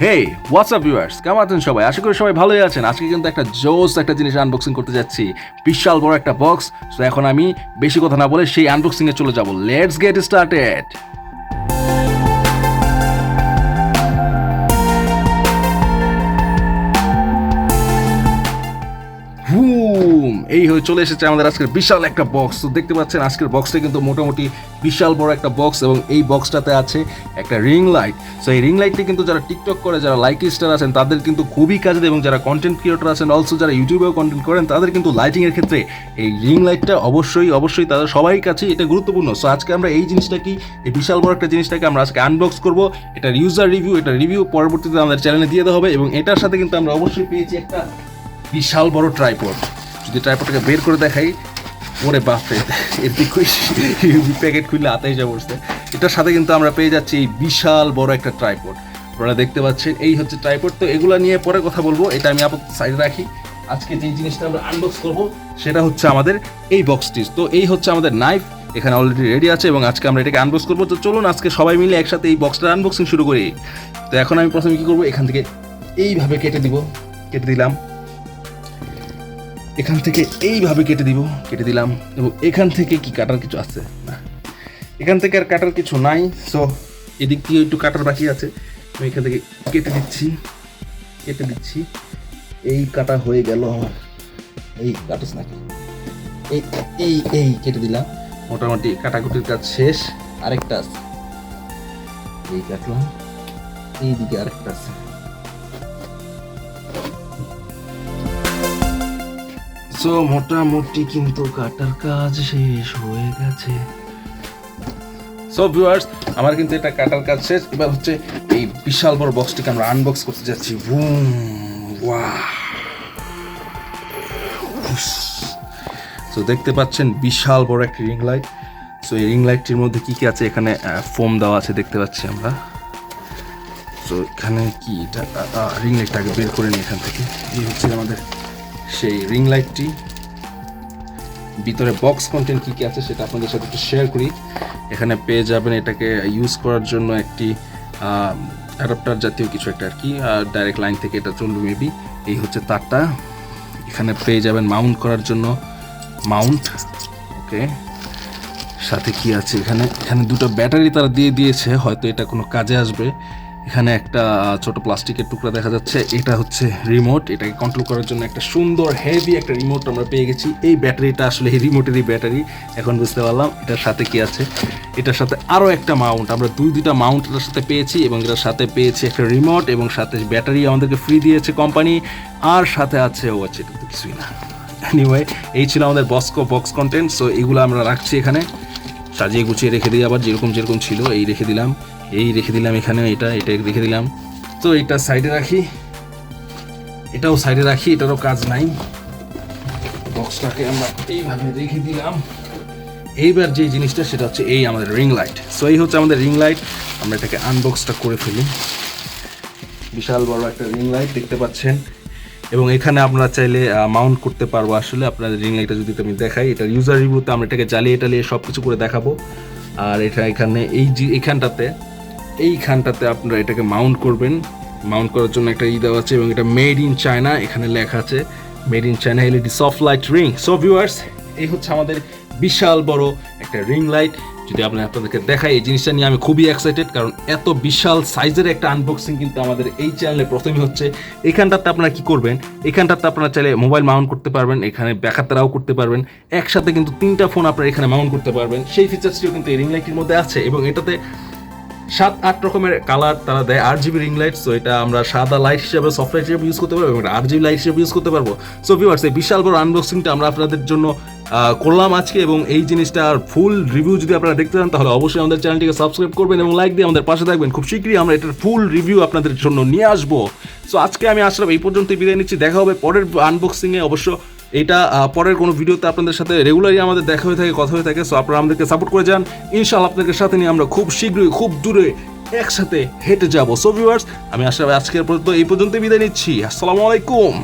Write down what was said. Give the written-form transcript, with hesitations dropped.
হেই WhatsApp viewers, কেমন আছেন সবাই? আশা করি সবাই ভালোই আছেন। আজকে কিন্তু একটা জোস একটা জিনিস আনবক্সিং করতে যাচ্ছি, বিশাল বড় একটা বক্স। সো এখন আমি বেশি কথা না বলে সেই আনবক্সিংয়ে চলে যাব। Let's get started. এই হয়ে চলে এসেছে আমাদের আজকের বিশাল একটা বক্স। তো দেখতে পাচ্ছেন আজকের বক্সটা কিন্তু মোটামুটি বিশাল বড় একটা বক্স, এবং এই বক্সটাতে আছে একটা রিং লাইট। সো এই রিং লাইটটি কিন্তু যারা টিকটক করে, যারা লাইক স্টার আছেন তাদের কিন্তু খুবই কাজে দেয়, এবং যারা কন্টেন্ট ক্রিয়েটর আছেন, অলসো যারা ইউটিউবেও কন্টেন্ট করেন তাদের কিন্তু লাইটিংয়ের ক্ষেত্রে এই রিং লাইটটা অবশ্যই তাদের সবাই কাছে এটা গুরুত্বপূর্ণ। সো আজকে আমরা এই জিনিসটাকে, এই বিশাল বড় একটা জিনিসটাকে আমরা আজকে আনবক্স করবো। এটার ইউজার রিভিউ, এটা রিভিউ পরবর্তীতে আমাদের চ্যানেলে দিয়ে দেওয়া হবে, এবং এটার সাথে কিন্তু আমরা অবশ্যই পেয়েছি একটা বিশাল বড় ট্রাইপড। যদি ট্রাইপডটাকে বের করে দেখাই, ওরে বাপরে, এর দিকে প্যাকেট খুললে আতাই যা পড়ছে। এটার সাথে কিন্তু আমরা পেয়ে যাচ্ছি এই বিশাল বড় একটা ট্রাইপড। আপনারা দেখতে পাচ্ছেন এই হচ্ছে ট্রাইপড। তো এগুলো নিয়ে পরে কথা বলবো, এটা আমি আপাতত সাইডে রাখি। আজকে যে জিনিসটা আমরা আনবক্স করবো সেটা হচ্ছে আমাদের এই বক্সটি। তো এই হচ্ছে আমাদের নাইফ, এখানে অলরেডি রেডি আছে, এবং আজকে আমরা এটাকে আনবক্স করবো। তো চলুন আজকে সবাই মিলে একসাথে এই বক্সটার আনবক্সিং শুরু করি। তো এখন আমি প্রথমে কী করবো, এখান থেকে এইভাবে কেটে দিলাম, এখান থেকে এইভাবে কেটে দিলাম, এবং এখান থেকে কি কাটার কিছু আছে না, এখান থেকে আর কাটার কিছু নাই। সো এদিক দিয়ে একটু কাটার বাকি আছে, আমি এখান থেকে কেটে দিচ্ছি। এই কাটা হয়ে গেল আমার, এই কাটাস নাকি, এই কেটে দিলাম। মোটামুটি কাটাকুটির কাজ শেষ। আরেকটা আছে, এই কাটলাম, এইদিকে আরেকটা আছে। সো মোটামুটি কিন্তু কাটার কাজ শেষ হয়ে গেছে। সো ভিউয়ার্স, আমার কিন্তু এটা কাটার কাজ শেষ। এবার হচ্ছে এই বিশাল বড় বক্সটিকে আমরা আনবক্স করতে যাচ্ছি। সো দেখতে পাচ্ছেন বিশাল বড় একটা রিং লাইট। সো এই রিং লাইটটির মধ্যে কি আছে, এখানে ফোম দেওয়া আছে দেখতে পাচ্ছি আমরা। সো এখানে কি, এটা রিং লাইটটাকে বের করে নিই এখান থেকে। এই হচ্ছে আমাদের সেই রিং লাইটটি। ভিতরে বক্স কন্টেন্ট কী আছে সেটা আপনাদের সাথে একটু শেয়ার করি। এখানে পেয়ে যাবেন এটাকে ইউজ করার জন্য একটি অ্যাডাপ্টার জাতীয় কিছু একটা আর কি, ডাইরেক্ট লাইন থেকে এটা চলবে মেবি। এই হচ্ছে তারটা। এখানে পেয়ে যাবেন মাউন্ট করার জন্য মাউন্ট, ওকে। সাথে কি আছে, এখানে দুটো ব্যাটারি তারা দিয়ে দিয়েছে, হয়তো এটা কোনো কাজে আসবে। এখানে একটা ছোট প্লাস্টিকের টুকরা দেখা যাচ্ছে, এটা হচ্ছে রিমোট। এটাকে কন্ট্রোল করার জন্য একটা সুন্দর হেভি একটা রিমোট আমরা পেয়ে গেছি। এই ব্যাটারিটা আসলে এই রিমোটেরই ব্যাটারি, এখন বুঝতে পারলাম। এটার সাথে কি আছে, এটার সাথে আরও একটা মাউন্ট, আমরা দুইটা মাউন্ট এটার সাথে পেয়েছি, এবং এটার সাথে পেয়েছি একটা রিমোট, এবং সাথে ব্যাটারি আমাদেরকে ফ্রি দিয়েছে কোম্পানি। আর সাথে আছে আচ্ছা, এটা তো কিছুই না। এনিওয়ে, এই ছিল আমাদের বক্স কন্টেন্ট। সো এগুলো আমরা রাখছি এখানে, সাজিয়ে গুছিয়ে রেখে দিই। আবার যেরকম ছিল এই রেখে দিলাম, এখানে এটা রেখে দিলাম। তো এটা সাইডে রাখি, এটাও সাইডে রাখি, এটারও কাজ নাই। বক্সটাকে আমরা এইভাবে রেখে দিলাম। এইবার যে জিনিসটা সেটা হচ্ছে এই আমাদের রিং লাইট। সো এই হচ্ছে আমাদের রিং লাইট, আমরা এটাকে আনবক্সটা করে ফেলি। বিশাল বড় একটা রিং লাইট দেখতে পাচ্ছেন, এবং এখানে আপনারা চাইলে মাউন্ট করতে পারবো। আসলে আপনাদের রিং লাইটটা যদি আমি দেখাই, এটার ইউজার রিভিউতে আমরা এটাকে জ্বালিয়ে সব কিছু করে দেখাবো। আর এটা এখানে এইখানটাতে আপনারা এটাকে মাউন্ট করবেন। মাউন্ট করার জন্য একটা দেওয়া আছে, এবং এটা মেড ইন চায়না, এখানে লেখা আছে made in China LED soft light ring. So viewers, এই হচ্ছে আমাদের বিশাল বড় একটা রিং লাইট। যদি আপনাদেরকে দেখাই, এই জিনিসটা নিয়ে আমি খুবই এক্সাইটেড, কারণ এত বিশাল সাইজের একটা আনবক্সিং কিন্তু আমাদের এই চ্যানেলে প্রথমে হচ্ছে। এখানটাতে আপনারা কি করবেন, এখানটাতে আপনারা চাইলে মোবাইল মাউন্ট করতে পারবেন, এখানে ব্যাকআপটাও করতে পারবেন, একসাথে কিন্তু 3টা ফোন আপনারা এখানে মাউন্ট করতে পারবেন। সেই ফিচার্সটিও কিন্তু এই রিং লাইটের মধ্যে আছে, এবং এটাতে 7-8 রকমের কালার তারা দেয়। 8GB ring light. সো এটা আমরা সাদা লাইট হিসেবে, সফট লাইট হিসেবে ইউজ করতে পারবো, এবং 8GB লাইট হিসেবে ইউজ করতে পারবো। সো ভিউয়ার্স, এই বিশাল বড় আনবক্সিংটা আমরা আপনাদের জন্য করলাম আজকে, এবং এই জিনিসটার ফুল রিভিউ যদি আপনারা দেখতে চান তাহলে অবশ্যই আমাদের চ্যানেলটিকে সাবস্ক্রাইব করবেন এবং লাইক দিয়ে আমাদের পাশে থাকবেন। খুব শীঘ্রই আমরা এটার ফুল রিভিউ আপনাদের জন্য নিয়ে আসবো। সো আজকে আমি আসলাম এই পর্যন্তই, বিদায় নিচ্ছি। দেখা হবে পরের আনবক্সিংয়ে। অবশ্য এটা পরের কোনো ভিডিওতে আপনাদের সাথে রেগুলারই আমাদের দেখা হয়ে থাকে, কথা হয়ে থাকে। সো আপনারা আমাদেরকে সাপোর্ট করে যান। ইনশাআল্লাহ আপনাদের সাথে নিয়ে আমরা খুব শীঘ্রই, খুব দূরে একসাথে হেঁটে যাবো। সো ভিউয়ার্স, আমি আসলে আজকের পর্যন্ত এই পর্যন্তই বিদায় নিচ্ছি। আসসালামু আলাইকুম।